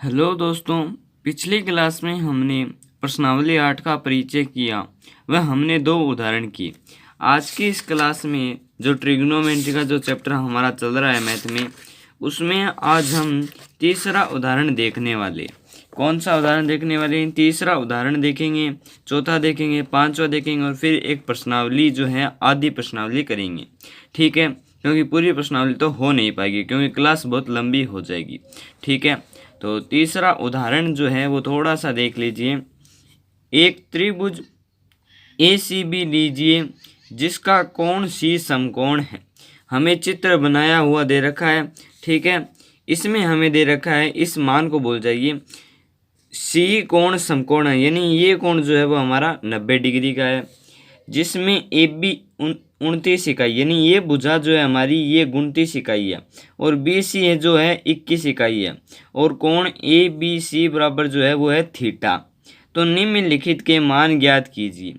Hello दोस्तों, पिछली class में हमने प्रश्नावली 8 का परिचय किया वह हमने 2 उदाहरण किए। आज की इस क्लास में जो ट्रिग्नोमेट्री का जो चैप्टर हमारा चल रहा है मैथ में, उसमें आज हम तीसरा उदाहरण देखने वाले। कौन सा उदाहरण देखने वाले हैं? तीसरा उदाहरण देखेंगे, चौथा देखेंगे, पांचवा देखेंगे और फिर एक प्रश्नावली जो है आधी प्रश्नावली करेंगे। ठीक है, क्योंकि पूरी प्रश्नावली तो हो नहीं पाएगी क्योंकि क्लास बहुत लंबी हो जाएगी। ठीक है, तो तीसरा उदाहरण जो है वो थोड़ा सा देख लीजिए। एक त्रिभुज ACB लीजिए जिसका कोण C समकोण है। हमें चित्र बनाया हुआ दे रखा है। ठीक है, इसमें हमें दे रखा है, इस मान को बोल जाइए C कोण समकोण है, यानी ये कोण जो है वो हमारा 90 डिग्री का है, जिसमें AB 29 इकाई, यानी ये भुजा जो है हमारी ये 29 इकाई है और BC है जो है 21 इकाई है और कोण ABC बराबर जो है वो है थीटा। तो निम्नलिखित के मान ज्ञात कीजिए।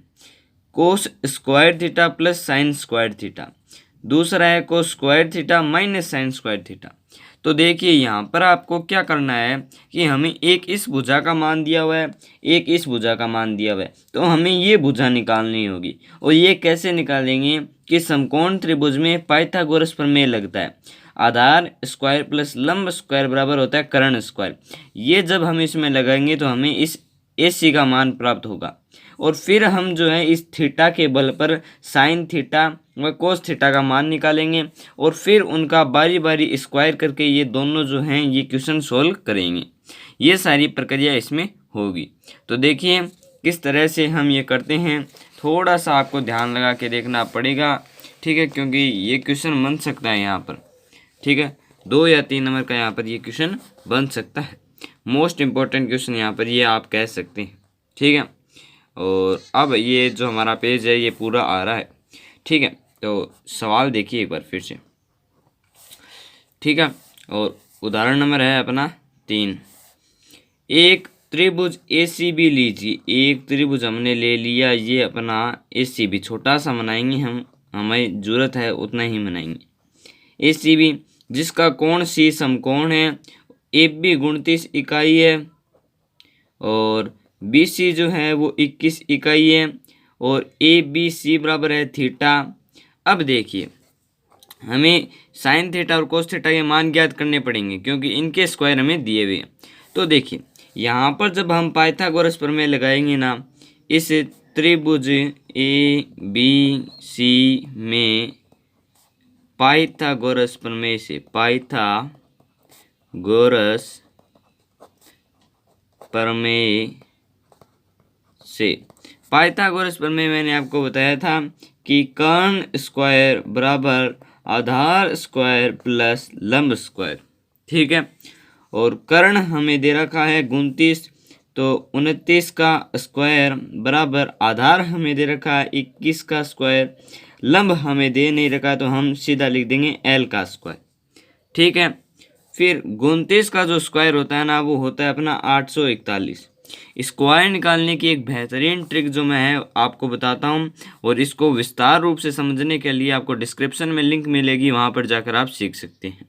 Cos square theta plus sine square theta. दूसरा है cos square theta minus sine square theta. तो देखिए यहाँ पर आपको क्या करना है कि हमें एक इस भुजा का मान दिया हुआ है, एक इस भुजा का मान दिया हुआ है, तो हमें ये भुजा निकालनी होगी। और ये कैसे निकालेंगे कि समकोण त्रिभुज में पाइथागोरस प्रमेय लगता है। आधार स्क्वायर प्लस लंब स्क्वायर बराबर होता है कर्ण स्क्वायर। ये जब हम इसमें लगाएंगे तो हमें इस AC का मान प्राप्त होगा और फिर हम जो है इस थीटा के बल पर साइन थीटा व कोस थीटा का मान निकालेंगे और फिर उनका बारी बारी स्क्वायर करके ये दोनों जो हैं ये क्वेश्चन सोल्व करेंगे। ये सारी प्रक्रिया इसमें होगी। तो देखिए किस तरह से हम ये करते हैं, थोड़ा सा आपको ध्यान लगा के देखना पड़ेगा। ठीक है, क्योंकि ये क्वेश्चन बन सकता है यहाँ पर। ठीक है, 2 या 3 नंबर का यहाँ पर ये क्वेश्चन बन सकता है। मोस्ट इम्पोर्टेंट क्वेश्चन यहाँ पर ये आप कह सकते हैं। ठीक है, और अब ये जो हमारा पेज है ये पूरा आ रहा है। ठीक है, तो सवाल देखिए एक बार फिर से। ठीक है, और उदाहरण नंबर है अपना 3। एक त्रिभुज ACB लीजिए। एक त्रिभुज हमने ले लिया, ये अपना ACB छोटा सा बनाएंगे हम, हमें ज़रूरत है उतना ही बनाएंगे। ACB जिसका कोण C समकोण है, AB 29 इकाई है और BC जो है वो 21 इकाई है और ABC बराबर है थीटा। अब देखिए हमें साइन थीटा और कोस थीटा के मान ज्ञात करने पड़ेंगे क्योंकि इनके स्क्वायर हमें दिए हुए हैं। तो देखिए यहाँ पर जब हम पाइथागोरस प्रमेय लगाएंगे ना, इस त्रिभुज ABC में पाइथागोरस प्रमेय से, पाइथागोरस प्रमेय से, पाइथागोरस प्रमेय मैंने आपको बताया था कि कर्ण स्क्वायर बराबर आधार स्क्वायर प्लस लंब स्क्वायर। ठीक है, और कर्ण हमें दे रखा है 29, तो 29 का स्क्वायर बराबर आधार हमें दे रखा है 21 का स्क्वायर, लंब हमें दे नहीं रखा तो हम सीधा लिख देंगे L का स्क्वायर। ठीक है, फिर 29 का जो स्क्वायर होता है ना वो होता है अपना 841। स्क्वायर निकालने की एक बेहतरीन ट्रिक जो मैं है आपको बताता हूँ और इसको विस्तार रूप से समझने के लिए आपको डिस्क्रिप्शन में लिंक मिलेगी, वहाँ पर जाकर आप सीख सकते हैं।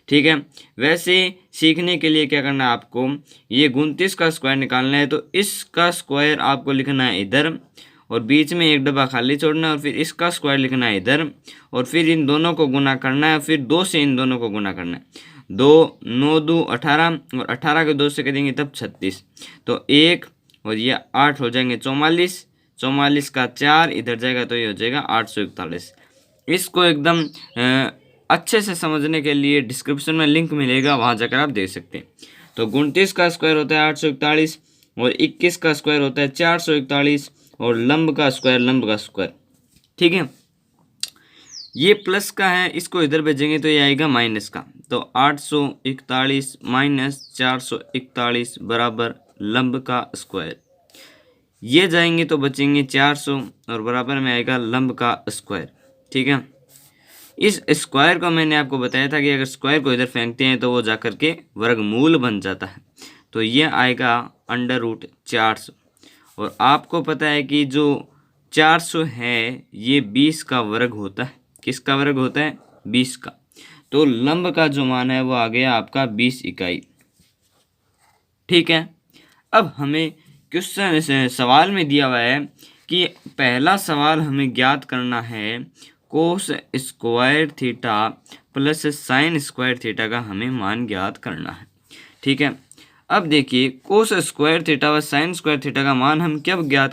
ठीक है, वैसे सीखने के लिए क्या करना है आपको, ये 29 का स्क्वायर निकालना है तो इसका स्क्वायर आपको लिखना है इधर और बीच में एक डब्बा खाली छोड़ना है और फिर इसका स्क्वायर लिखना है इधर और फिर इन दोनों को गुना करना है, फिर 2 से इन दोनों को गुना करना है। 2 9 2 18 और 18 के 2 से करेंगे तब 36, तो 1 और ये 8 हो जाएंगे 44, 44 का 4 इधर जाएगा तो ये हो जाएगा 841। इसको एकदम अच्छे से समझने के लिए डिस्क्रिप्शन में लिंक मिलेगा, वहाँ जाकर आप देख सकते हैं। तो 29 का स्क्वायर होता है 841 और 21 का स्क्वायर होता है 441 और लंब का स्क्वायर। ठीक है, ये प्लस का है, इसको इधर भेजेंगे तो ये आएगा माइनस का, तो 841 माइनस 441 बराबर लंब का स्क्वायर। ये जाएंगे तो बचेंगे 400 और बराबर में आएगा लंब का स्क्वायर। ठीक है, इस स्क्वायर को मैंने आपको बताया था कि अगर स्क्वायर को इधर फेंकते हैं तो वो जाकर के वर्गमूल बन जाता है, तो ये आएगा √400। और आपको पता है कि जो 400 है ये 20 का वर्ग होता है। किसका वर्ग होता है? 20 का। तो लंब का जो मान है वो आ गया आपका 20 इकाई। ठीक है। अब हमें क्वेश्चन सवाल में दिया हुआ है कि पहला सवाल हमें ज्ञात करना है cos square theta plus sine square theta का हमें मान ज्ञात करना है। ठीक है। अब देखिए कोस स्क्वायर थीटा व साइन स्क्वायर थीटा का मान हम कब ज्ञात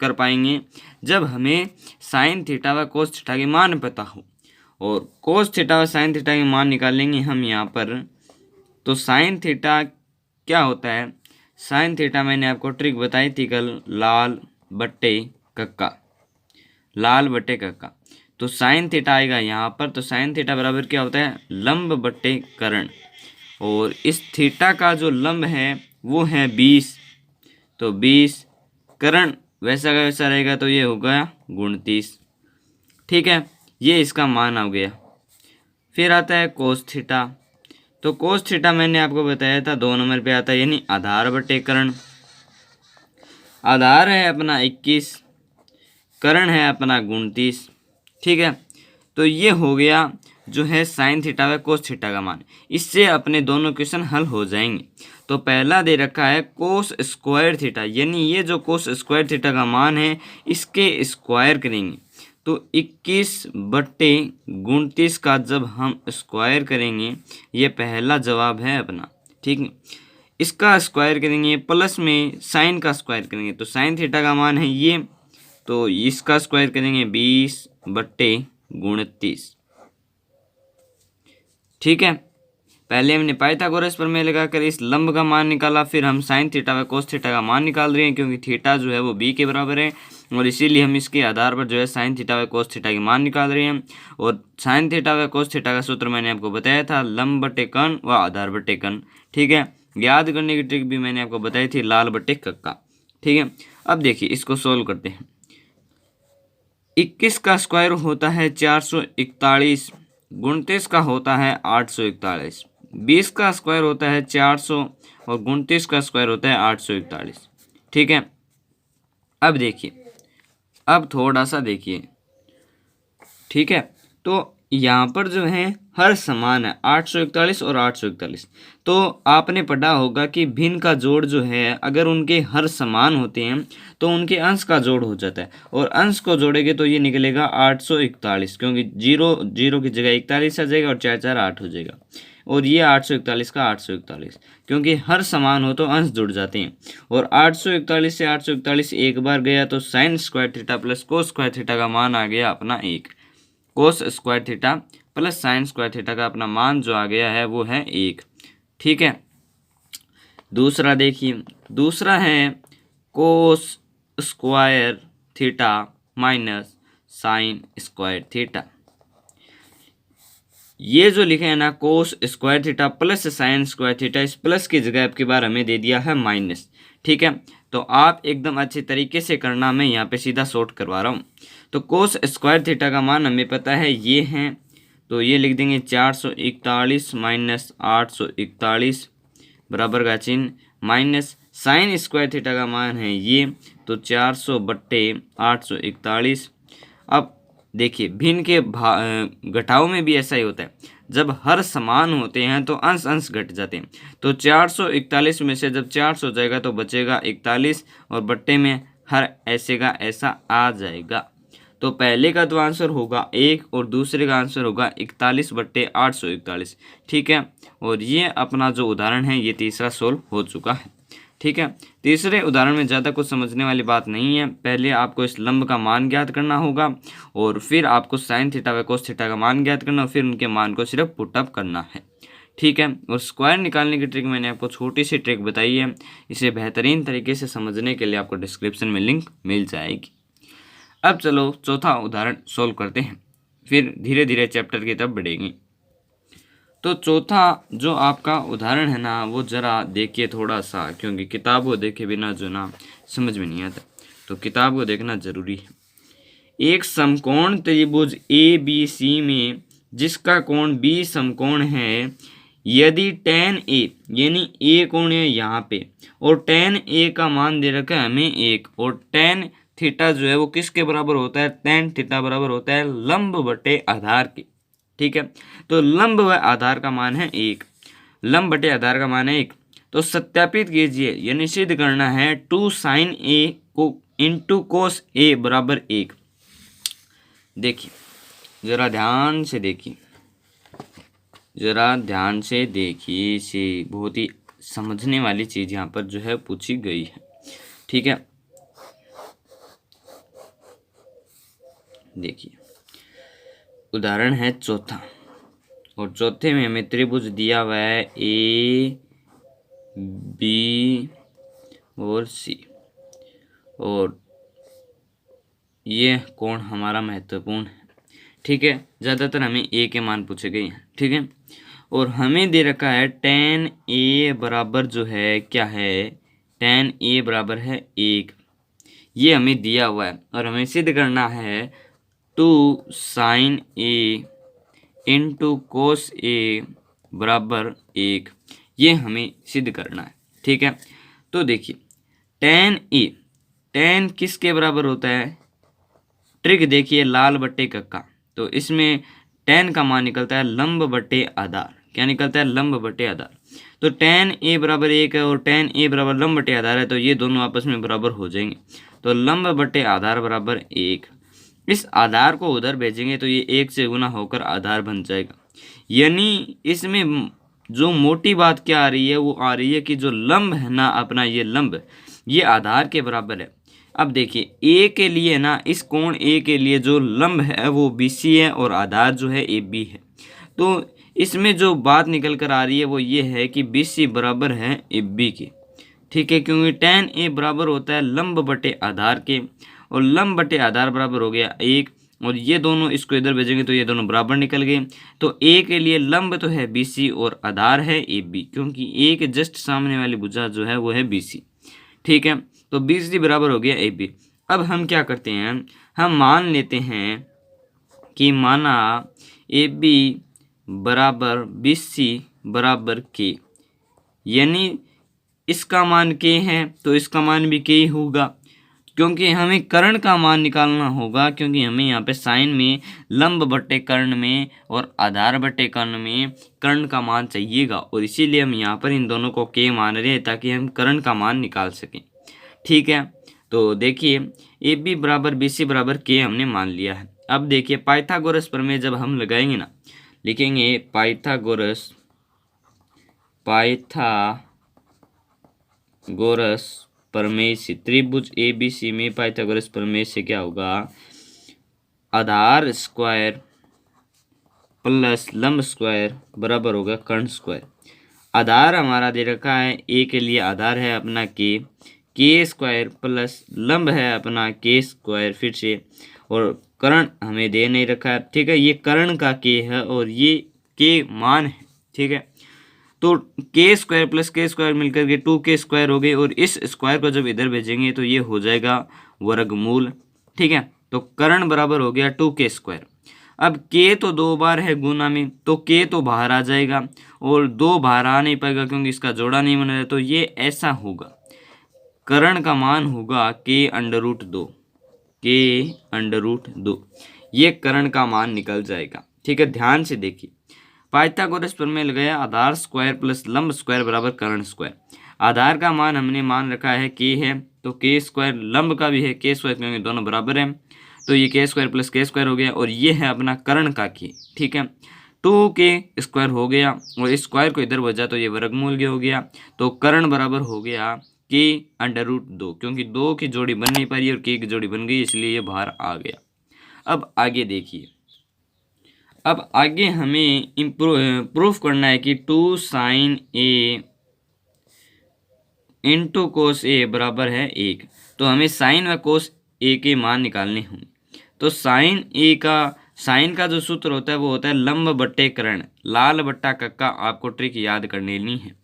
कर पाएंगे, जब हमें साइन थीटा व कोस थीटा के मान पता हो। और कोस थीटा व साइन थीटा के मान निकालेंगे हम यहाँ पर। तो साइन थीटा क्या होता है, साइन थीटा मैंने आपको ट्रिक बताई थी कल, लाल बट्टे कक्का। तो साइन थीटा आएगा यहाँ पर। तो साइन थीटा बराबर क्या होता है, लंब बट्टे कर्ण। और इस थीटा का जो लंब है वो है 20। तो 20 कर्ण वैसा का वैसा रहेगा, तो ये होगा 29। ठीक है, ये इसका मान आ गया। फिर आता है कोस थीटा। तो कोस थीटा मैंने आपको बताया था 2 नंबर पे आता है, यानी आधार बटे कर्ण। आधार है अपना 21, कर्ण है अपना 29। ठीक है, तो ये हो गया जो है साइन थीटा व कोस थीटा का मान। इससे अपने दोनों क्वेश्चन हल हो जाएंगे। तो पहला दे रखा है कोस स्क्वायर थीटा, यानी ये जो कोस स्क्वायर थीटा का मान है इसके स्क्वायर करेंगे। तो 21/29 का जब हम स्क्वायर करेंगे, ये पहला जवाब है अपना। ठीक है, इसका स्क्वायर करेंगे प्लस में साइन का स्क्वायर करेंगे। तो साइन थीटा का मान है ये, तो इसका स्क्वायर करेंगे 20/29। ठीक है, पहले हमने पाइथागोरस प्रमेय लगाकर इस लंब का मान निकाला, फिर हम साइन थीटा व कोस थीटा का मान निकाल रहे हैं, क्योंकि थीटा जो है वो b के बराबर है। और इसीलिए हम इसके आधार पर जो है साइन थीटा व कोस थीटा के मान निकाल रहे हैं। और साइन थीटा व कोस थीटा का सूत्र मैंने आपको बताया था, लंब बटे कर्ण व आधार बटे कर्ण। ठीक है, याद करने की ट्रिक भी मैंने आपको बताई थी, लाल बटे कक्का। ठीक है, अब देखिए इसको सोल्व करते हैं। 21 का स्क्वायर होता है 441, 29 का होता है 841, 20 का स्क्वायर होता है 400 और 29 का स्क्वायर होता है 841। ठीक है, अब देखिए, अब थोड़ा सा देखिए। ठीक है, तो यहाँ पर जो है हर समान है 841 और 841। तो आपने पढ़ा होगा कि भिन्न का जोड़ जो है अगर उनके हर समान होते हैं तो उनके अंश का जोड़ हो जाता है। और अंश को जोड़ेंगे तो ये निकलेगा 841, क्योंकि 0 की जगह 41 आ जाएगा और 4 4 8 हो जाएगा। और ये 841 का 841, क्योंकि हर समान हो तो अंश जुड़ जाते हैं। और 841 से 841 एक बार गया तो sine square theta plus cos square theta का मान आ गया अपना 1। Cos square theta plus sine square theta का अपना मान जो आ गया है वो है 1। ठीक है, दूसरा देखिए, दूसरा है cos square theta minus sine square theta. ये जो लिखे है ना cos square theta plus sine square theta, इस प्लस की जगह आपकी बार हमें दे दिया है माइनस। ठीक है, तो आप एकदम अच्छे तरीके से करना, मैं यहाँ पे सीधा शॉर्ट करवा रहा हूँ। तो कोस स्क्वायर थीटा का मान हमें पता है ये है, तो ये लिख देंगे 441 माइनस 841 बराबर का चिन्ह, माइनस साइन स्क्वायर थीटा का मान है ये, तो 400/841। अब देखिए भिन्न के घटाव में भी ऐसा ही होता है, जब हर समान होते हैं तो अंश अंश घट जाते हैं। तो 441 में से जब 400 हो जाएगा तो बचेगा 41 और बट्टे में हर ऐसे का ऐसा आ जाएगा। तो पहले का तो आंसर होगा 1 और दूसरे का आंसर होगा 41/841। ठीक है, और ये अपना जो उदाहरण है ये तीसरा सोल्व हो चुका है। ठीक है, तीसरे उदाहरण में ज़्यादा कुछ समझने वाली बात नहीं है। पहले आपको इस लंब का मान ज्ञात करना होगा और फिर आपको साइन थीटा व कोस थीटा का मान ज्ञात करना और फिर उनके मान को सिर्फ पुटअप करना है। ठीक है, और स्क्वायर निकालने की ट्रिक मैंने आपको छोटी सी ट्रिक बताई है, इसे बेहतरीन तरीके से समझने के लिए आपको डिस्क्रिप्शन में लिंक मिल जाएगी। अब चलो चौथा उदाहरण सोल्व करते हैं, फिर धीरे धीरे चैप्टर की तरफ बढ़ेंगे। तो चौथा जो आपका उदाहरण है ना वो ज़रा देखिए थोड़ा सा, क्योंकि किताब को देखे बिना जो ना समझ में नहीं आता, तो किताब को देखना ज़रूरी है। एक समकोण त्रिभुज ABC में जिसका कोण B समकोण है, यदि tan A यानी A कोण है यहाँ पे और tan A का मान दे रखा है हमें 1, और tan थीटा जो है वो किसके बराबर होता है, tan थीटा बराबर होता है लंब बटे आधार के। ठीक है, तो लंब व आधार का मान है 1, लंब बटे आधार का मान है 1। तो सत्यापित कीजिए, यानी सिद्ध करना है 2 sin a को इंटू कोस a बराबर 1। देखिए जरा ध्यान से देखिए, इसे बहुत ही समझने वाली चीज यहाँ पर जो है पूछी गई है। ठीक है, देखिए उदाहरण है चौथा, और चौथे में हमें त्रिभुज दिया हुआ है ए बी और सी, और ये कोण हमारा महत्वपूर्ण है। ठीक है, ज़्यादातर हमें ए के मान पूछे गए हैं। ठीक है, और हमें दे रखा है tan ए बराबर जो है क्या है, tan ए बराबर है 1, ये हमें दिया हुआ है, और हमें सिद्ध करना है 2 sin a इंटू कोस ए बराबर 1, ये हमें सिद्ध करना है। ठीक है, तो देखिए tan किसके बराबर होता है, ट्रिक देखिए लाल बट्टे कक्का, तो इसमें tan का मान निकलता है लंब बट्टे आधार। क्या निकलता है, लंब बट्टे आधार। तो tan a बराबर 1 है और tan a बराबर लंब बट्टे आधार है, तो ये दोनों आपस में बराबर हो जाएंगे। तो लंब बट्टे आधार बराबर 1, इस आधार को उधर भेजेंगे तो ये 1 से गुना होकर आधार बन जाएगा। यानी इसमें जो मोटी बात क्या आ रही है, वो आ रही है कि जो लंब है ना अपना, ये लंब ये आधार के बराबर है। अब देखिए ए के लिए ना, इस कोण ए के लिए जो लंब है वो BC है और आधार जो है AB है। तो इसमें जो बात निकल कर आ रही है वो ये है कि BC बराबर है AB के। ठीक है, क्योंकि tan a बराबर होता है लंब बटे आधार के, और लंब बटे आधार बराबर हो गया 1, और ये दोनों इसको इधर भेजेंगे तो ये दोनों बराबर निकल गए। तो a के लिए लंब तो है BC और आधार है AB, क्योंकि a के जस्ट सामने वाली भुजा जो है वो है BC। ठीक है, तो BC बराबर हो गया AB। अब हम क्या करते हैं, हम मान लेते हैं कि माना AB बराबर BC बराबर K, यानी इसका मान K है तो इसका मान भी K ही होगा, क्योंकि हमें कर्ण का मान निकालना होगा, क्योंकि हमें यहाँ पे साइन में लंब बट्टे कर्ण में और आधार बट्टे कर्ण में कर्ण का मान चाहिएगा, और इसीलिए हम यहाँ पर इन दोनों को K मान रहे हैं ताकि हम कर्ण का मान निकाल सकें। ठीक है, तो देखिए AB बराबर BC बराबर K हमने मान लिया है। अब देखिए पाइथागोरस प्रमेय जब हम लगाएंगे ना, लिखेंगे पाइथागोरस प्रमेय से त्रिभुज ABC में पाइथागोरस प्रमेय से क्या होगा, आधार स्क्वायर प्लस लंब स्क्वायर बराबर होगा कर्ण स्क्वायर। आधार हमारा दे रखा है, A के लिए आधार है अपना K स्क्वायर प्लस लंब है अपना K स्क्वायर फिर से, और कर्ण हमें दे नहीं रखा है। ठीक है, ये कर्ण का K है और ये K मान है। ठीक है, तो K square plus K square मिलकर के 2K स्क्वायर हो गए, और इस स्क्वायर को जब इधर भेजेंगे तो ये हो जाएगा वर्गमूल। ठीक है, तो कर्ण बराबर हो गया 2K स्क्वायर। अब K तो 2 बार है गुना में, तो K तो बाहर आ जाएगा, और 2 बाहर आ नहीं पाएगा क्योंकि इसका जोड़ा नहीं बना है। तो ये ऐसा होगा, कर्ण का मान होगा K√2, K√2, ये कर्ण का मान निकल जाएगा। ठीक है, ध्यान से देखिए, पाइथागोरस प्रमेय लगाया, आधार स्क्वायर प्लस लंब स्क्वायर बराबर कर्ण स्क्वायर। आधार का मान हमने मान रखा है K है, तो K स्क्वायर, लंब का भी है K स्क्वायर, क्योंकि दोनों बराबर हैं, तो ये K square plus K square हो गया, और ये है अपना कर्ण का K। ठीक है, 2K स्क्वायर हो गया, और इस स्क्वायर को इधर बचा तो ये वर्गमूल हो गया, तो कर्ण बराबर हो गया K√2, क्योंकि 2 की जोड़ी बन नहीं पा रही और K की जोड़ी बन गई, इसलिए ये बाहर आ गया। अब आगे देखिए, अब आगे हमें प्रूफ करना है कि 2 sin A into cos A बराबर है 1, तो हमें साइन व कोस A के मान निकालने होंगे। तो साइन का जो सूत्र होता है वो होता है लंब बट्टे कर्ण, लाल बट्टा कक्का, आपको ट्रिक याद करनी है,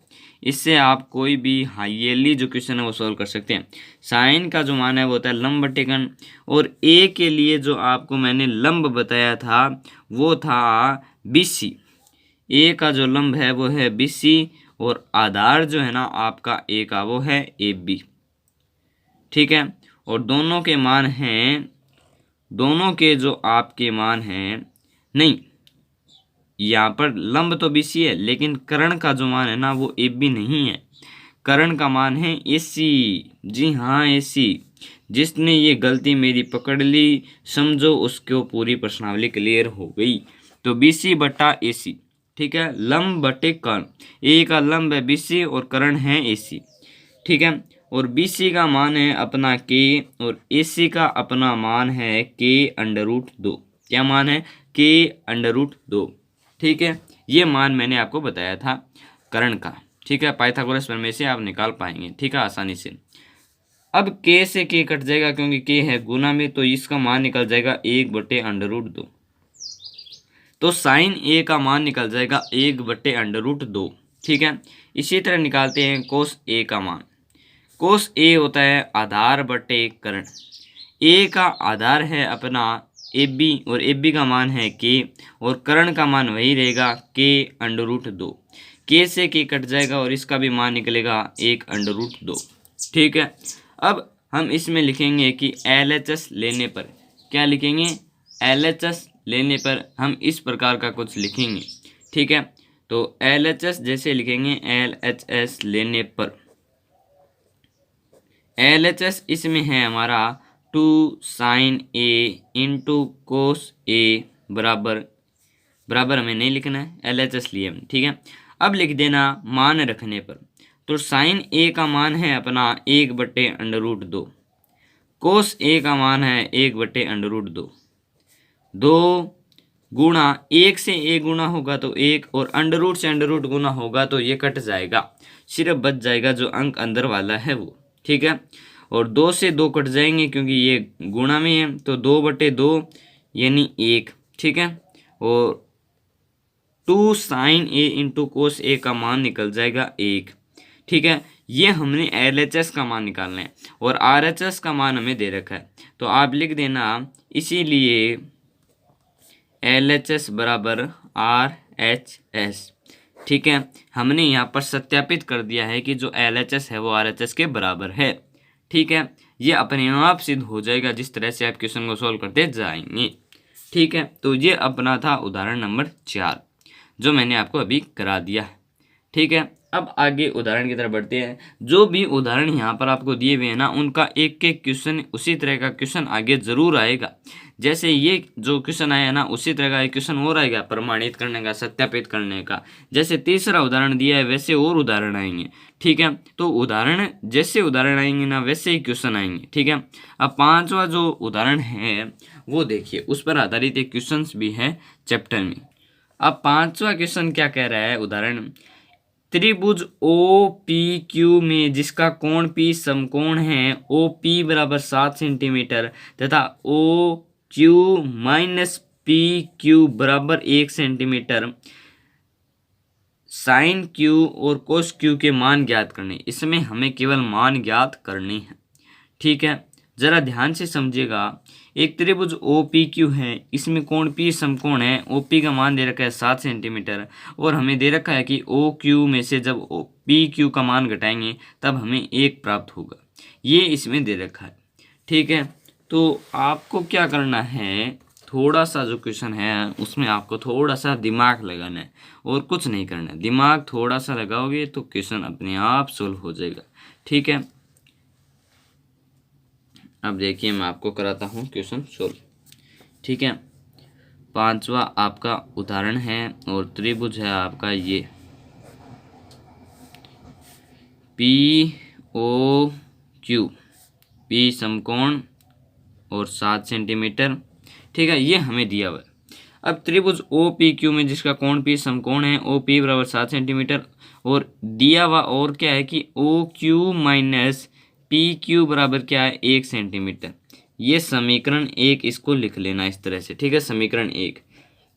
इससे आप कोई भी हाईली जो क्वेश्चन है वो सॉल्व कर सकते हैं। साइन का जो मान है वो होता है लंब बट्टे कर्ण, और A के लिए जो आपको मैंने लंब बताया था वो था BC। A का जो लंब है वो है BC, और आधार जो है ना आपका A का वो है AB। ठीक है, और दोनों के मान हैं, दोनों के जो आपके मान हैं, नहीं यहाँ पर लंब तो BC है लेकिन कर्ण का जो मान है ना वो AB नहीं है, कर्ण का मान है AC। जी हाँ AC। जिसने ये गलती मेरी पकड़ ली समझो उसको पूरी प्रश्नावली क्लियर हो गई। तो BC बटा AC, ठीक है। लंब बटे कर्ण, ए का लंब है BC और कर्ण है AC, ठीक है। और BC का मान है अपना K और AC का अपना मान है K√2। क्या मान है? K√2, ठीक है। ये मान मैंने आपको बताया था कर्ण का, ठीक है। पाइथागोरस प्रमेय से आप निकाल पाएंगे, ठीक है, आसानी से। अब K से K कट जाएगा क्योंकि K है गुना में, तो इसका मान निकल जाएगा 1/√2। तो साइन A का मान निकल जाएगा 1/√2, ठीक है। इसी तरह निकालते हैं कोस A का मान। कोस A होता है आधार बटे कर्ण। A का आधार है अपना AB और AB का मान है K और कर्ण का मान वही रहेगा K√2। K से K कट जाएगा और इसका भी मान निकलेगा 1/2, ठीक है। अब हम इसमें लिखेंगे कि LHS लेने पर, क्या लिखेंगे? LHS लेने पर हम इस प्रकार का कुछ लिखेंगे, ठीक है। तो LHS जैसे लिखेंगे, LHS लेने पर, LHS इसमें है हमारा 2 sin A into cos A बराबर हमें नहीं लिखना है, LHS लिए हम, ठीक है। अब लिख देना मान रखने पर, तो साइन A का मान है अपना 1/√2, कोस A का मान है 1/√2, 2 गुणा 1 से A गुणा होगा तो 1 और अंडर से अंडर गुना होगा तो ये कट जाएगा, सिर्फ बच जाएगा जो अंक अंदर वाला है वो, ठीक है। और 2 से 2 कट जाएंगे क्योंकि ये गुणा में है, तो 2/2 यानी 1, ठीक है। और 2 sin A into cos A का मान निकल जाएगा 1, ठीक है। ये हमने LHS का मान निकालना है और RHS का मान हमें दे रखा है, तो आप लिख देना इसीलिए LHS बराबर RHS, ठीक है। हमने यहाँ पर सत्यापित कर दिया है कि जो LHS है वो RHS के बराबर है, ठीक है। ये अपने आप सिद्ध हो जाएगा जिस तरह से आप क्वेश्चन को सॉल्व करते जाएंगे, ठीक है। तो ये अपना था उदाहरण नंबर 4 जो मैंने आपको अभी करा दिया, ठीक है। अब आगे उदाहरण की तरफ बढ़ते हैं। जो भी उदाहरण यहाँ पर आपको दिए हुए हैं ना, उनका एक एक क्वेश्चन उसी तरह का क्वेश्चन आगे जरूर आएगा। जैसे ये जो क्वेश्चन आया ना, उसी तरह का एक क्वेश्चन और आएगा प्रमाणित करने का, सत्यापित करने का। जैसे तीसरा उदाहरण दिया है वैसे और उदाहरण आएंगे, ठीक है। तो उदाहरण जैसे उदाहरण आएंगे ना वैसे ही क्वेश्चन आएंगे, ठीक है। अब 5वां जो उदाहरण है वो देखिए, उस पर आधारित एक क्वेश्चन भी है चैप्टर में। अब 5वां क्वेश्चन क्या कह रहा है उदाहरण, त्रिभुज OPQ में जिसका कोण P समकोण है, OP बराबर 7 सेंटीमीटर तथा OQ माइनस PQ बराबर 1 सेंटीमीटर, साइन Q और कोस Q के मान ज्ञात करने। इसमें हमें केवल मान ज्ञात करने हैं, ठीक है। जरा ध्यान से समझिएगा। एक त्रिभुज OPQ है, इसमें कोण P समकोण है, OP का मान दे रखा है 7 सेंटीमीटर और हमें दे रखा है कि OQ में से जब PQ का मान घटाएंगे तब हमें 1 प्राप्त होगा, ये इसमें दे रखा है, ठीक है। तो आपको क्या करना है, थोड़ा सा जो क्वेश्चन है उसमें आपको थोड़ा सा दिमाग लगाना है और कुछ नहीं करना है। दिमाग थोड़ा सा लगाओगे तो क्वेश्चन अपने आप सोल्व हो जाएगा, ठीक है। अब देखिए मैं आपको कराता हूँ क्वेश्चन सोल्व, ठीक है। 5वां आपका उदाहरण है और त्रिभुज है आपका ये POQ, P समकोण और 7 सेंटीमीटर, ठीक है। ये हमें दिया हुआ है। अब त्रिभुज OPQ में जिसका कोण P समकोण है, OP बराबर 7 सेंटीमीटर और दिया हुआ और क्या है कि OQ माइनस PQ बराबर क्या है 1 सेंटीमीटर। ये समीकरण 1 इसको लिख लेना इस तरह से, ठीक है, समीकरण 1।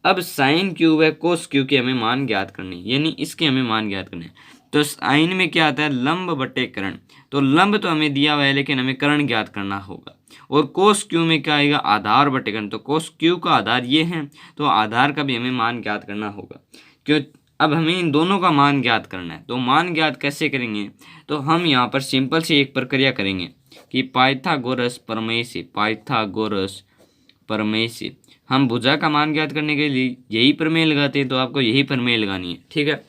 अब साइन Q व कोस Q के हमें मान ज्ञात करनी, यानी इसके हमें मान ज्ञात करने। तो साइन में क्या आता है, लंब बटे कर्ण। तो लंब तो हमें दिया हुआ है लेकिन हमें कर्ण ज्ञात करना होगा। और कोस Q में क्या आएगा, आधार बटे कर्ण। तो कोस Q का आधार ये है, तो आधार का भी हमें मान ज्ञात करना होगा। क्यों, अब हमें इन दोनों का मान ज्ञात करना है। तो मान ज्ञात कैसे करेंगे, तो हम यहाँ पर सिंपल सी एक प्रक्रिया करेंगे कि पाइथागोरस प्रमेय से हम भुजा का मान ज्ञात करने के लिए यही प्रमेय लगाते हैं, तो आपको यही प्रमेय लगानी है, ठीक है।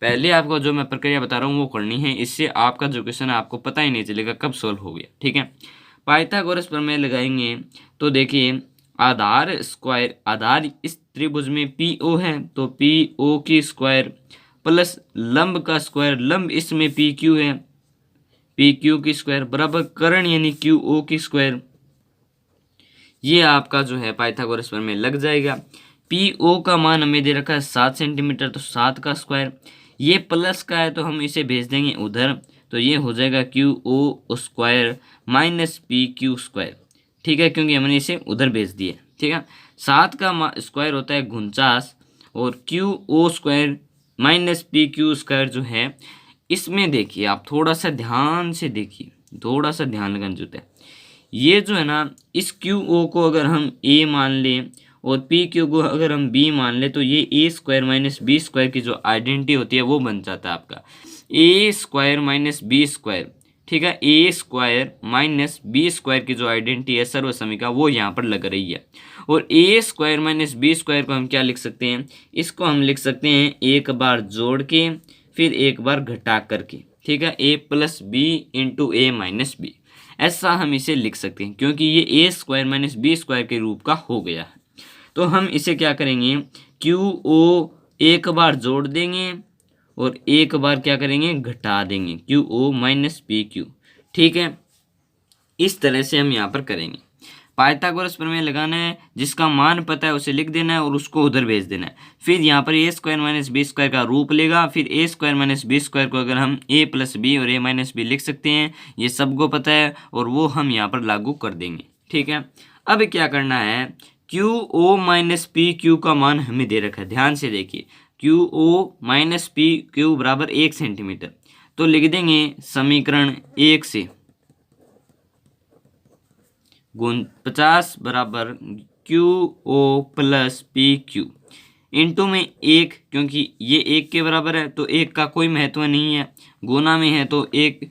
पहले आपको जो मैं प्रक्रिया बता रहा हूँ वो करनी है, इससे आपका जो क्वेश्चन है आपको पता ही नहीं चलेगा कब सोल्व हो गया। ठीक है, पाइथागोरस प्रमेय लगाएंगे तो देखिए आधार स्क्वायर, आधार इस त्रिभुज में पी ओ है तो पी ओ की स्क्वायर प्लस लंब का स्क्वायर, लंब इसमें पी क्यू है, पी क्यू की स्क्वायर बराबर कर्ण यानी क्यू ओ की स्क्वायर। ये आपका जो है पाइथागोरस प्रमेय लग जाएगा। पी ओ का मान हमें दे रखा है 7 सेंटीमीटर तो 7 का स्क्वायर, ये प्लस का है तो हम इसे भेज देंगे उधर, तो ये हो जाएगा q o square minus P q square. ठीक है, क्योंकि हमने इसे उधर भेज दिया। ठीक है, 7 का स्क्वायर होता है 49 और q o square minus P q square जो है, इसमें देखिए आप थोड़ा सा ध्यान से देखिए, थोड़ा सा ध्यान लगाना जरूरत है। ये जो है ना, इस क्यू ओ को अगर हम ए मान लें और पी क्यू को अगर हम बी मान लें तो ये ए स्क्वायर माइनस बी स्क्वायर की जो आइडेंटिटी होती है वो बन जाता है आपका ए स्क्वायर माइनस बी स्क्वायर। ठीक है, ए स्क्वायर माइनस बी स्क्वायर की जो आइडेंटिटी है सर्वसमीका वो यहाँ पर लग रही है। और ए स्क्वायर माइनस बी स्क्वायर को हम क्या लिख सकते हैं, इसको हम लिख सकते हैं एक बार जोड़ के फिर एक बार घटा करके। ठीक है, ए प्लस बी इंटू ए माइनस बी, ऐसा हम इसे लिख सकते हैं क्योंकि ये ए स्क्वायर माइनस बी स्क्वायर के रूप का हो गया है। तो हम इसे क्या करेंगे, क्यू ओ एक बार जोड़ देंगे और एक बार क्या करेंगे घटा देंगे, क्यू ओ माइनस पी क्यू। ठीक है, इस तरह से हम यहाँ पर करेंगे। पाइथागोरस प्रमेय लगाना है, जिसका मान पता है उसे लिख देना है और उसको उधर भेज देना है। फिर यहाँ पर ए स्क्वायर माइनस बी स्क्वायर का रूप लेगा, फिर ए स्क्वायर माइनस बी स्क्वायर को अगर हम ए प्लस बी और ए माइनस बी लिख सकते हैं, ये सबको पता है और वो हम यहाँ पर लागू कर देंगे। ठीक है, अब क्या करना है, क्यू ओ माइनस पी क्यू का मान हमें दे रखा है, ध्यान से देखिए, क्यू ओ माइनस पी क्यू बराबर 1 सेंटीमीटर, तो लिख देंगे समीकरण 1 से 50 बराबर Q O plus P q into में 1, क्योंकि ये 1 के बराबर है तो 1 का कोई महत्व नहीं है, गुना में है तो 1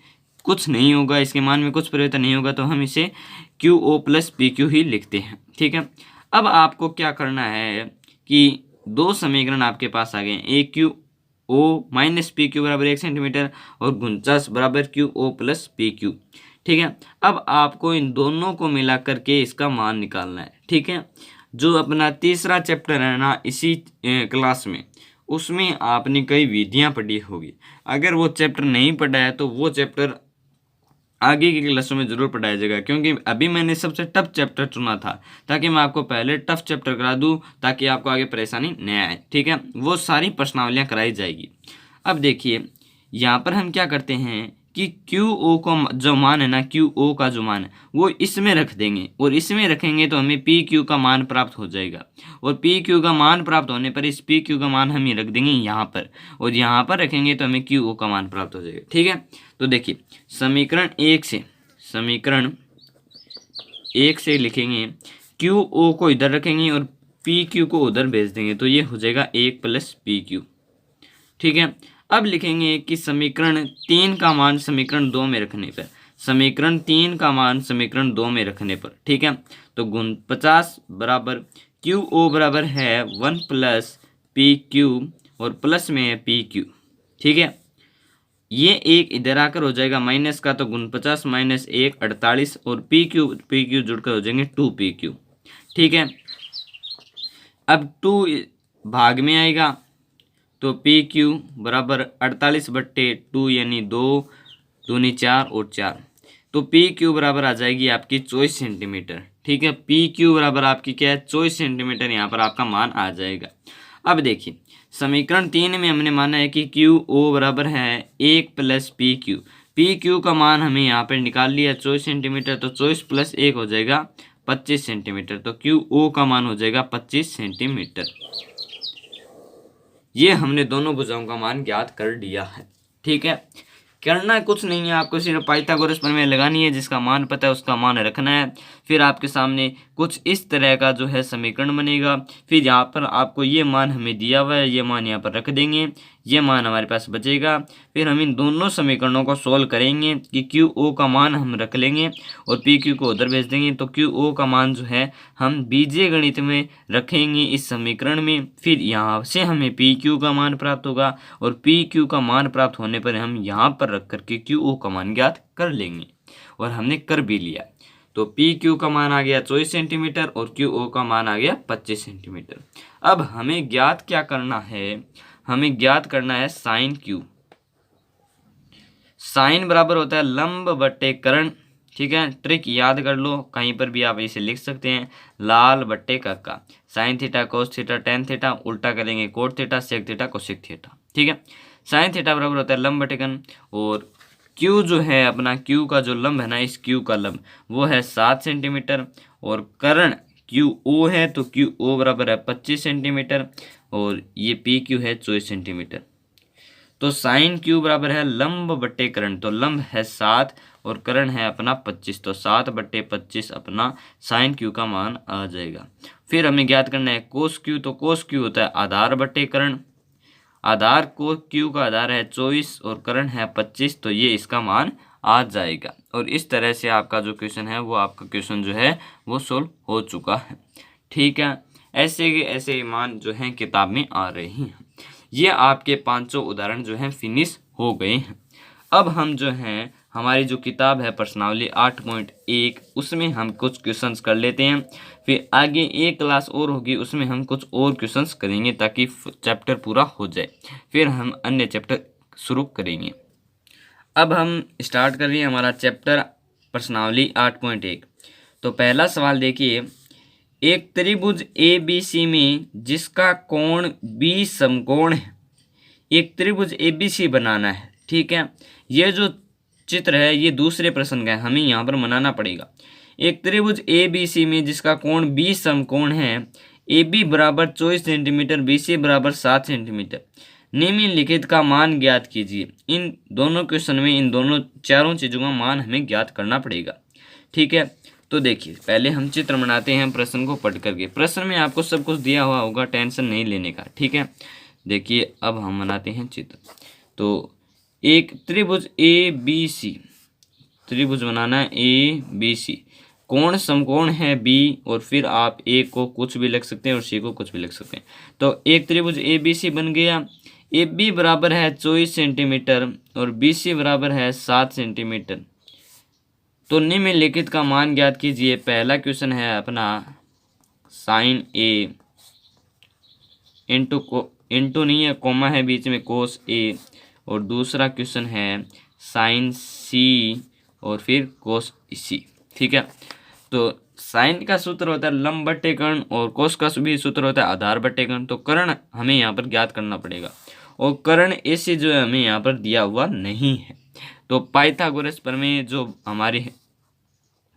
कुछ नहीं होगा, इसके मान में कुछ परिवर्तन नहीं होगा, तो हम इसे क्यू ओ प्लस पी क्यू ही लिखते हैं। ठीक है, अब आपको क्या करना है कि दो समीकरण आपके पास आ गए, A Q O minus P Q बराबर 1 सेंटीमीटर और 49 बराबर Q O plus P Q. ठीक है, अब आपको इन दोनों को मिला करके इसका मान निकालना है। ठीक है, जो अपना तीसरा चैप्टर है ना इसी क्लास में, उसमें आपने कई विधियां पढ़ी होगी, अगर वो चैप्टर नहीं पढ़ा है तो वो चैप्टर आगे की क्लासों में ज़रूर पढ़ाया जाएगा, क्योंकि अभी मैंने सबसे टफ चैप्टर चुना था ताकि मैं आपको पहले टफ चैप्टर करा दूं ताकि आपको आगे परेशानी न आए। ठीक है, वो सारी प्रश्नावलियाँ कराई जाएगी। अब देखिए यहाँ पर हम क्या करते हैं कि क्यू ओ को जो मान है ना, क्यू ओ का जो मान है वो इसमें रख देंगे और इसमें रखेंगे तो हमें पी क्यू का मान प्राप्त हो जाएगा, और पी क्यू का मान प्राप्त होने पर इस पी क्यू का मान हम ही रख देंगे यहाँ पर, और यहाँ पर रखेंगे तो हमें क्यू ओ का मान प्राप्त हो जाएगा। ठीक है, तो देखिए समीकरण 1 से लिखेंगे, क्यू ओ को इधर रखेंगे और पी क्यू को उधर भेज देंगे, तो ये हो जाएगा 1 प्लस पी क्यू। ठीक है, अब लिखेंगे कि समीकरण 3 का मान समीकरण 2 में रखने पर, समीकरण 3 का मान समीकरण 2 में रखने पर, ठीक है, तो 50 बराबर क्यू ओ बराबर है 1 प्लस पी क्यू और प्लस में है पी क्यू। ठीक है, ये एक इधर आकर हो जाएगा माइनस का, तो 49 माइनस 1 48 और पी क्यू जुड़कर हो जाएंगे 2 पी क्यू। ठीक है, अब 2 भाग में आएगा तो पी क्यू बराबर 48/2 यानी 2 दूनी 4 और 4, तो पी क्यू बराबर आ जाएगी आपकी 24 सेंटीमीटर। ठीक है, पी क्यू बराबर आपकी क्या है 24 सेंटीमीटर, यहाँ पर आपका मान आ जाएगा। अब देखिए समीकरण 3 में हमने माना है कि क्यू ओ बराबर है 1 plus P Q, P q का मान हमें यहाँ पर निकाल लिया 24 सेंटीमीटर, तो 24 प्लस 1 हो जाएगा 25 सेंटीमीटर, तो क्यू ओ का मान हो जाएगा 25 सेंटीमीटर। ये हमने दोनों भुजाओं का मान ज्ञात कर लिया है। ठीक है, करना कुछ नहीं है, आपको सिर्फ पाइथागोरस प्रमेय लगानी है, जिसका मान पता है उसका मान रखना है। फिर आपके सामने कुछ इस तरह का जो है समीकरण बनेगा, फिर यहाँ पर आपको ये मान हमें दिया हुआ है, ये मान यहाँ पर रख देंगे, ये मान हमारे पास बचेगा। फिर हम इन दोनों समीकरणों को सोल्व करेंगे कि क्यू ओ का मान हम रख लेंगे और पी क्यू को उधर भेज देंगे। तो क्यू ओ का मान जो है हम बीजीय गणित में रखेंगे इस समीकरण में। फिर यहाँ से हमें पी क्यू का मान प्राप्त होगा और पी क्यू का मान प्राप्त होने पर हम यहाँ पर रख करके क्यू ओ का मान ज्ञात कर लेंगे और हमने कर भी लिया। तो पी क्यू का मान आ गया 24 सेंटीमीटर और क्यू ओ का मान आ गया 25 सेंटीमीटर। अब हमें ज्ञात क्या करना है, हमें ज्ञात करना है साइन क्यू। साइन बराबर होता है लंब बट्टे कर्ण। ठीक है, ट्रिक याद कर लो, कहीं पर भी आप इसे लिख सकते हैं, लाल बट्टे कक्का। Sine theta cos theta tan theta, उल्टा करेंगे cot theta sec theta cosec theta. ठीक है, साइन थीटा बराबर होता है लंब बट्टे कर्ण और क्यू जो है अपना, क्यू का जो लंब है ना, इस क्यू का लंब वो है 7 सेंटीमीटर और कर्ण क्यू ओ है तो क्यू ओ बराबर है 25 सेंटीमीटर और ये पी क्यू है 24 सेंटीमीटर। तो साइन क्यू बराबर है लंब बट्टे कर्ण, तो लंब है 7 और कर्ण है अपना 25, तो 7 बट्टे 25 अपना साइन क्यू का मान आ जाएगा। फिर हमें ज्ञात करना है कोस क्यू, तो कोस क्यू होता है आधार बट्टे कर्ण। आधार को क्यू का आधार है 24 और कर्ण है 25, तो ये इसका मान आ जाएगा। और इस तरह से आपका जो क्वेश्चन है वो आपका क्वेश्चन जो है वो सोल्व हो चुका है। ठीक है, ऐसे के ऐसे मान जो हैं किताब में आ रहे हैं। ये आपके 500 उदाहरण जो हैं फिनिश हो गए हैं। अब हम जो हैं हमारी जो किताब है प्रश्नावली 8.1 उसमें हम कुछ क्वेश्चंस कर लेते हैं। फिर आगे एक क्लास और होगी उसमें हम कुछ और क्वेश्चंस करेंगे ताकि चैप्टर पूरा हो जाए, फिर हम अन्य चैप्टर शुरू करेंगे। अब हम स्टार्ट कर रहे हैं हमारा चैप्टर प्रश्नावली 8.1। तो पहला सवाल देखिए, एक त्रिभुज ए बी सी में जिसका कोण बी समकोण है, एक त्रिभुज ए बी सी बनाना है। ठीक है, ये जो चित्र है ये दूसरे प्रश्न का है, हमें यहाँ पर बनाना पड़ेगा। एक त्रिभुज ए बी सी में जिसका कोण बी समकोण है, ए बी बराबर 24 सेंटीमीटर, बी सी बराबर 7 सेंटीमीटर, निम्नलिखित का मान ज्ञात कीजिए। इन दोनों क्वेश्चन में इन दोनों चारों चीज़ों का मान हमें ज्ञात करना पड़ेगा। ठीक है, तो देखिए पहले हम चित्र बनाते हैं प्रश्न को पढ़ करके। प्रश्न में आपको सब कुछ दिया हुआ होगा, टेंशन नहीं लेने का। ठीक है, देखिए अब हम बनाते हैं चित्र। तो एक त्रिभुज ए बी सी, त्रिभुज बनाना है ए बी सी, कोण समकोण है बी और फिर आप ए को कुछ भी लिख सकते हैं और सी को कुछ भी लिख सकते हैं। तो एक त्रिभुज ए बी सी बन गया। ए बी बराबर है 24 सेंटीमीटर और बी सी बराबर है 7 सेंटीमीटर। तो निम्नलिखित का मान ज्ञात कीजिए। पहला क्वेश्चन है अपना साइन ए इंटू नहीं है, कोमा है बीच में, कोस ए, और दूसरा क्वेश्चन है साइन सी और फिर कोस सी। ठीक है, तो साइन का सूत्र होता है लंब बट्टे कर्ण और कोस का भी सूत्र होता है आधार बट्टे कर्ण। तो कर्ण हमें यहाँ पर ज्ञात करना पड़ेगा और कर्ण ऐसे जो है हमें यहाँ पर दिया हुआ नहीं है। तो पाइथागोरस प्रमेय जो हमारे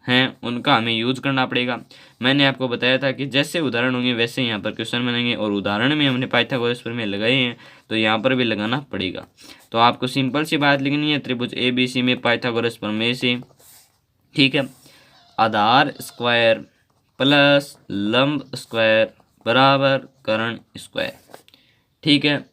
हैं उनका हमें यूज करना पड़ेगा। मैंने आपको बताया था कि जैसे उदाहरण होंगे वैसे यहाँ पर क्वेश्चन बनेंगे और उदाहरण में हमने पाइथागोरस प्रमेय लगाए हैं तो यहाँ पर भी लगाना पड़ेगा। तो आपको सिंपल सी बात लिखनी है, त्रिभुज ए बी सी में पाइथागोरस प्रमेय से, ठीक है, आधार स्क्वायर प्लस लंब स्क्वायर बराबर कर्ण स्क्वायर। ठीक है,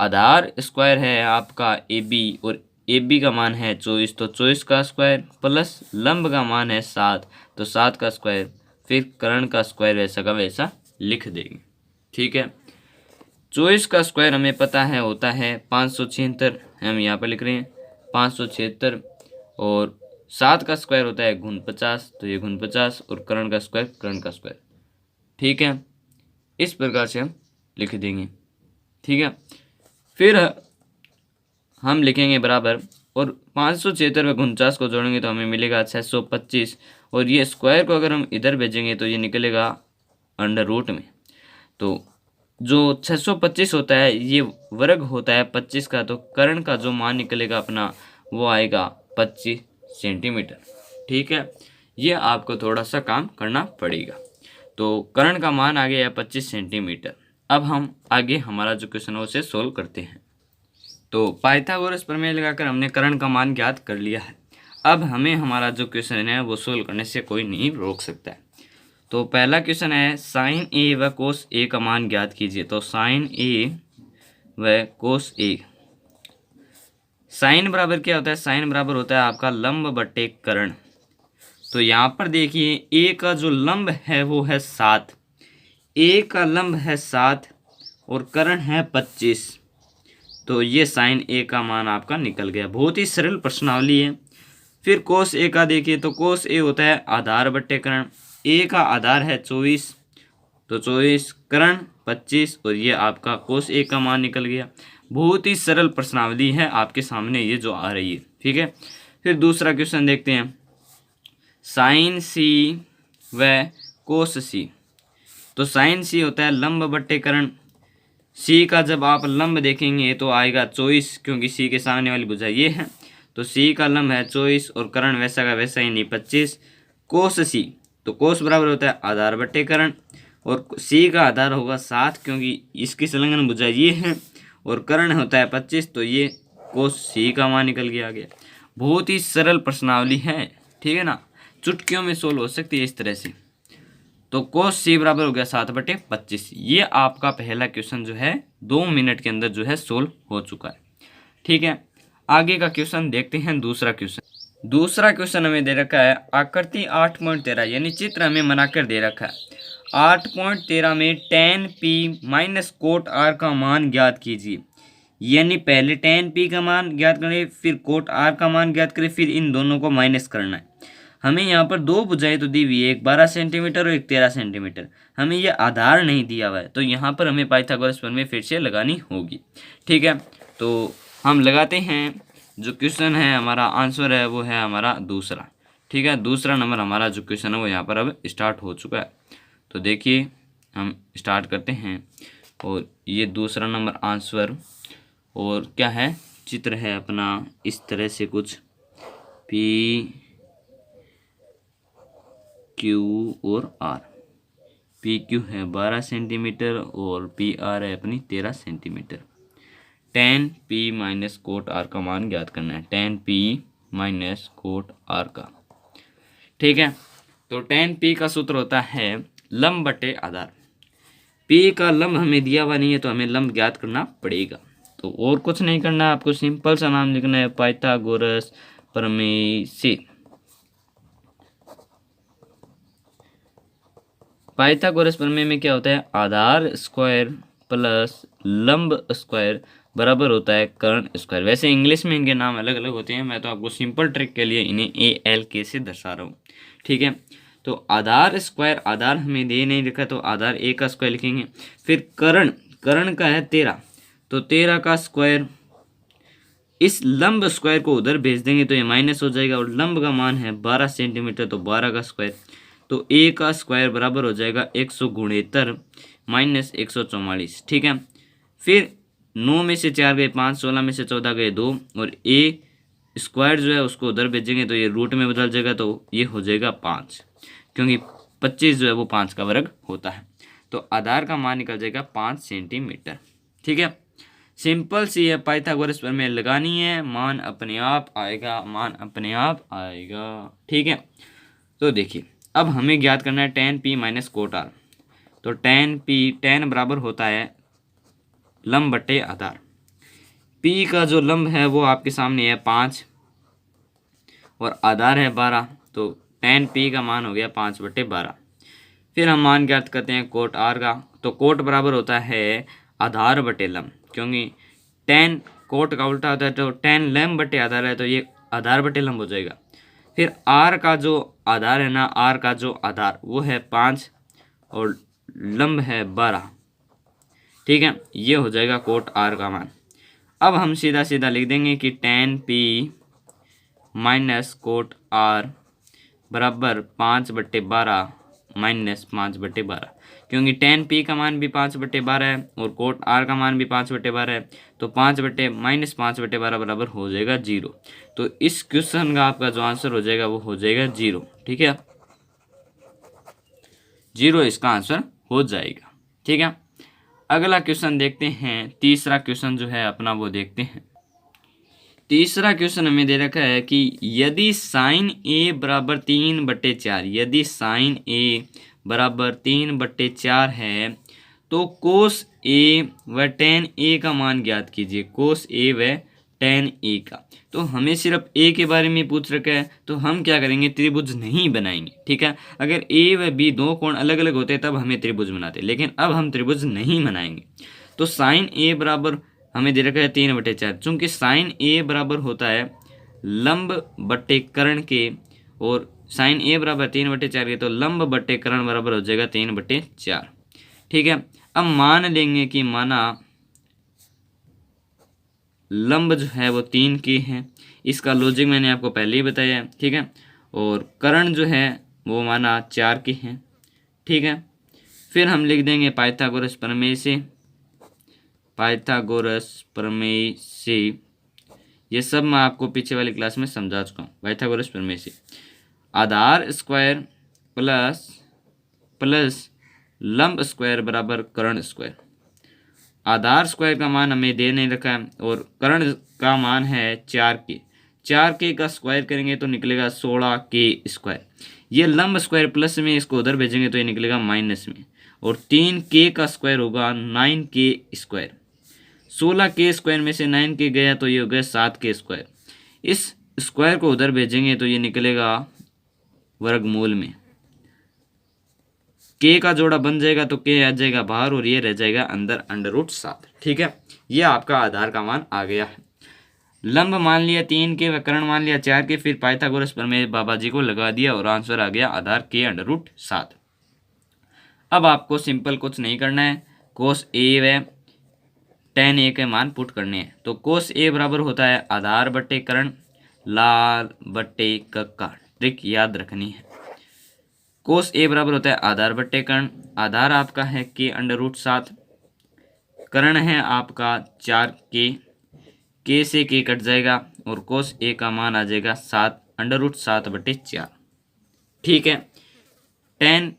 आधार स्क्वायर है आपका ए बी और ए बी का मान है 24, तो 24 का स्क्वायर प्लस लंब का मान है 7, तो 7 का स्क्वायर, फिर कर्ण का स्क्वायर वैसा का वैसा लिख देंगे। ठीक है, 24 का स्क्वायर हमें पता है होता है 576, हम यहाँ पर लिख रहे हैं 576, और 7 का स्क्वायर होता है गुण 50, तो ये गुण 50, और कर्ण का स्क्वायर कर्ण का स्क्वायर। ठीक है, इस प्रकार से हम लिख देंगे। ठीक है, फिर हम लिखेंगे बराबर, और 576 व 49 को जोड़ेंगे तो हमें मिलेगा 625, और ये स्क्वायर को अगर हम इधर भेजेंगे तो ये निकलेगा अंडर रूट में। तो जो 625 होता है ये वर्ग होता है 25 का, तो कर्ण का जो मान निकलेगा अपना वो आएगा 25 सेंटीमीटर। ठीक है, ये आपको थोड़ा सा काम करना पड़ेगा। तो कर्ण का मान आ गया है 25 सेंटीमीटर। अब हम आगे हमारा जो क्वेश्चन है उसे सोल्व करते हैं। तो पाइथागोरस प्रमेय लगाकर हमने कर्ण का मान ज्ञात कर लिया है। अब हमें हमारा जो क्वेश्चन है वो सोल्व करने से कोई नहीं रोक सकता है। तो पहला क्वेश्चन है साइन ए व कोस ए का मान ज्ञात कीजिए। तो साइन ए व कोस ए। साइन बराबर क्या होता है? साइन बराबर होता है आपका लंब बटे कर्ण। तो यहाँ पर देखिए ए का जो लंब है वो है 7, ए का लंब है 7 और कर्ण है 25। तो ये साइन ए का मान आपका निकल गया। बहुत ही सरल प्रश्नावली है। फिर कोस ए का देखिए, तो कोस ए होता है आधार बटे कर्ण। ए का आधार है 24, तो 24 कर्ण 25 और ये आपका कोस ए का मान निकल गया। बहुत ही सरल प्रश्नावली है आपके सामने ये जो आ रही है, ठीक है। फिर दूसरा क्वेश्चन देखते हैं, साइन सी व कोस सी। तो साइन सी होता है लंब बटे कर्ण। सी का जब आप लंब देखेंगे तो आएगा 24, क्योंकि सी के सामने वाली भुजा ये है, तो सी का लंब है 24 और कर्ण वैसा का वैसा ही नहीं 25। कोस सी, तो कोस बराबर होता है आधार बटे कर्ण और सी का आधार होगा 7, क्योंकि इसकी संलग्न भुजा ये है और कर्ण होता है 25, तो ये कोस सी का मान निकल के आ गया। बहुत ही सरल प्रश्नावली है, ठीक है ना, चुटकियों में सोल्व हो सकती है इस तरह से। तो कोस सी बराबर हो गया 7/25। ये आपका पहला क्वेश्चन जो है 2 मिनट के अंदर जो है सोल्व हो चुका है, ठीक है। आगे का क्वेश्चन देखते हैं। दूसरा क्वेश्चन हमें दे रखा है आकृति 8.13, यानी चित्र हमें बनाकर दे रखा है। 8.13 में tan p minus cot r का मान ज्ञात कीजिए। यानी पहले tan p का मान ज्ञात करें, फिर कोट r का मान ज्ञात करें, फिर इन दोनों को माइनस करना है। हमें यहाँ पर 2 भुजाएं तो दी हुई है, एक 12 सेंटीमीटर और एक 13 सेंटीमीटर। हमें यह आधार नहीं दिया हुआ है, तो यहाँ पर हमें पाइथागोरस प्रमेय फिर से लगानी होगी, ठीक है। तो हम लगाते हैं। जो क्वेश्चन है हमारा आंसर है वो है हमारा दूसरा, ठीक है। दूसरा नंबर हमारा जो क्वेश्चन है वो यहाँ पर अब स्टार्ट हो चुका है। तो देखिए हम स्टार्ट करते हैं और ये दूसरा नंबर आंसर और क्या है, चित्र है अपना इस तरह से कुछ पी क्यू और आर। पी क्यू है 12 सेंटीमीटर और पी आर है अपनी 13 centimetre. tan p minus cot r का मान ज्ञात करना है, tan p minus cot r का, ठीक है। तो tan p का सूत्र होता है लंब बटे आधार। p का लंब हमें दिया हुआ नहीं है, तो हमें लंब ज्ञात करना पड़ेगा। तो और कुछ नहीं करना है, आपको सिंपल सा नाम लिखना है पाइथागोरस प्रमेय से। पाइथागोरस प्रमेय में क्या होता है, आधार स्क्वायर प्लस लंब स्क्वायर बराबर होता है कर्ण स्क्वायर। वैसे इंग्लिश में इनके नाम अलग अलग होते हैं, मैं तो आपको सिंपल ट्रिक के लिए इन्हें ALK से दर्शा रहा हूँ, ठीक है। तो आधार स्क्वायर, आधार हमें दे नहीं रखा तो आधार A का स्क्वायर लिखेंगे। फिर कर्ण का है 13, तो 13 का स्क्वायर। इस लंब स्क्वायर को उधर भेज देंगे तो ये माइनस हो जाएगा और लंब का मान है 12 सेंटीमीटर, तो 12 का स्क्वायर। तो A का स्क्वायर बराबर हो जाएगा 169 माइनस 144, ठीक है। फिर 9 में से 4 गए 5, 16 में से 14 गए 2 और A स्क्वायर जो है उसको उधर भेजेंगे तो ये रूट में बदल जाएगा, तो ये हो जाएगा 5, क्योंकि 25 जो है वो 5 का वर्ग होता है। तो आधार का मान निकल जाएगा 5 सेंटीमीटर, ठीक है। सिंपल सी है, पाइथागोरस प्रमेय लगानी है, मान अपने आप आएगा, मान अपने आप आएगा, ठीक है। तो देखिए अब हमें ज्ञात करना है tan p minus cot r। तो tan बराबर होता है लंब बटे आधार। p का जो लंब है वो आपके सामने है 5 और आधार है 12, तो tan p का मान हो गया 5/12। फिर हम मान ज्ञात करते हैं कोट r का। तो कोट बराबर होता है आधार बटे लंब, क्योंकि tan कोट का उल्टा होता है, तो tan लंब बटे आधार है, तो ये आधार बटे लंब हो जाएगा। फिर r का जो आधार है ना, r का जो आधार वो है 5 और लंब है 12, ठीक है। ये हो जाएगा कोट r का मान। अब हम सीधा सीधा लिख देंगे कि tan p minus cot r बराबर 5/12 माइनस 5/12, क्योंकि tan p का मान भी 5/12 है और कोट r का मान भी 5/12 है, तो 5/-5/12 बराबर हो जाएगा 0। तो इस क्वेश्चन का आपका जो आंसर हो जाएगा वो हो जाएगा 0, ठीक है। 0 इसका आंसर हो जाएगा, ठीक है। अगला क्वेश्चन देखते हैं। तीसरा क्वेश्चन जो है अपना वो देखते हैं। तीसरा क्वेश्चन हमें दे रखा है कि यदि साइन a बराबर 3/4, यदि साइन a बराबर 3/4 है तो कोस ए व tan ए का मान ज्ञात कीजिए, कोस ए व tan ए का। तो हमें सिर्फ ए के बारे में पूछ रखा है, तो हम क्या करेंगे, त्रिभुज नहीं बनाएंगे, ठीक है। अगर ए व बी दो कोण अलग अलग होते तब हमें त्रिभुज बनाते, लेकिन अब हम त्रिभुज नहीं बनाएंगे। तो साइन ए बराबर हमें दे रखा है 3/4, चूंकि साइन ए बराबर होता है लंब बट्टे कर्ण के, और साइन ए बराबर 3/4 के, तो लंब बट्टे कर्ण बराबर हो जाएगा 3/4, ठीक है। अब मान लेंगे कि माना लंब जो है वो 3 के हैं, इसका लॉजिक मैंने आपको पहले ही बताया है, ठीक है। और कर्ण जो है वो माना 4 के हैं, ठीक है। फिर हम लिख देंगे पाइथागोरस प्रमेय से, पाइथागोरस प्रमेय से, ये सब मैं आपको पीछे वाली क्लास में समझा चुका हूँ। पाइथागोरस प्रमेय से आधार स्क्वायर प्लस लंब स्क्वायर बराबर कर्ण स्क्वायर। आधार स्क्वायर का मान हमें दे नहीं रखा है, और कर्ण का मान है 4 के का स्क्वायर करेंगे तो निकलेगा 16 के स्क्वायर। ये लंब स्क्वायर प्लस में, इसको उधर भेजेंगे तो ये निकलेगा माइनस में, और 3 का स्क्वायर होगा 9 के स्क्वायर। 16 के स्क्वायर में से 9 गया तो ये हो गया 7 के स्क्वायर। इस स्क्वायर को उधर भेजेंगे तो ये निकलेगा वर्गमूल में, के का जोड़ा बन जाएगा तो के आ जाएगा बाहर, और ये रह जाएगा अंदर √7, ठीक है। ये आपका आधार का मान आ गया है। लंब मान लिया 3 के व कर्ण मान लिया 4 के, फिर पाइथागोरस प्रमेय बाबा जी को लगा दिया और आंसर आ गया आधार के √7। अब आपको सिंपल कुछ नहीं करना है, कोस ए व tan ए के मान पुट करने हैं। तो कोस ए बराबर होता है आधार बट्टे कर्ण लाल बट्टे कक्का, ट्रिक याद रखनी है। कोस ए बराबर होता है आधार बट्टे कर्ण, आधार आपका है के √7, कर्ण है आपका 4 से के कट जाएगा, और कोस ए का मान आ जाएगा √7/4, ठीक है। tan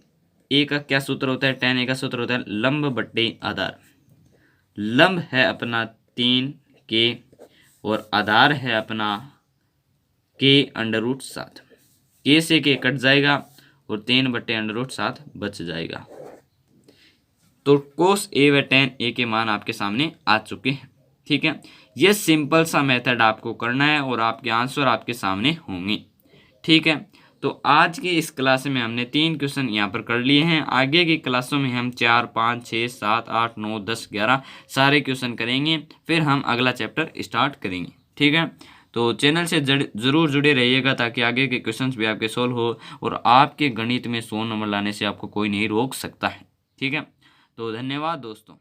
ए का क्या सूत्र होता है, tan ए का सूत्र होता है लंब बट्टे आधार। लंब है अपना 3 और आधार है अपना के √7, के से के कट जाएगा और 3/√7 बच जाएगा। तो कोस ए व tan ए के मान आपके सामने आ चुके हैं, ठीक है। ये सिंपल सा मेथड आपको करना है और आपके आंसर आपके सामने होंगे, ठीक है। तो आज की इस क्लास में हमने 3 क्वेश्चन यहाँ पर कर लिए हैं। आगे की क्लासों में हम 4, 5, 6, 7, 8, 9, 10, 11 सारे क्वेश्चन करेंगे, फिर हम अगला चैप्टर स्टार्ट करेंगे, ठीक है। तो चैनल से ज़रूर जुड़े रहिएगा ताकि आगे के क्वेश्चंस भी आपके सोल्व हो और आपके गणित में 100 नंबर लाने से आपको कोई नहीं रोक सकता है, ठीक है। तो धन्यवाद दोस्तों।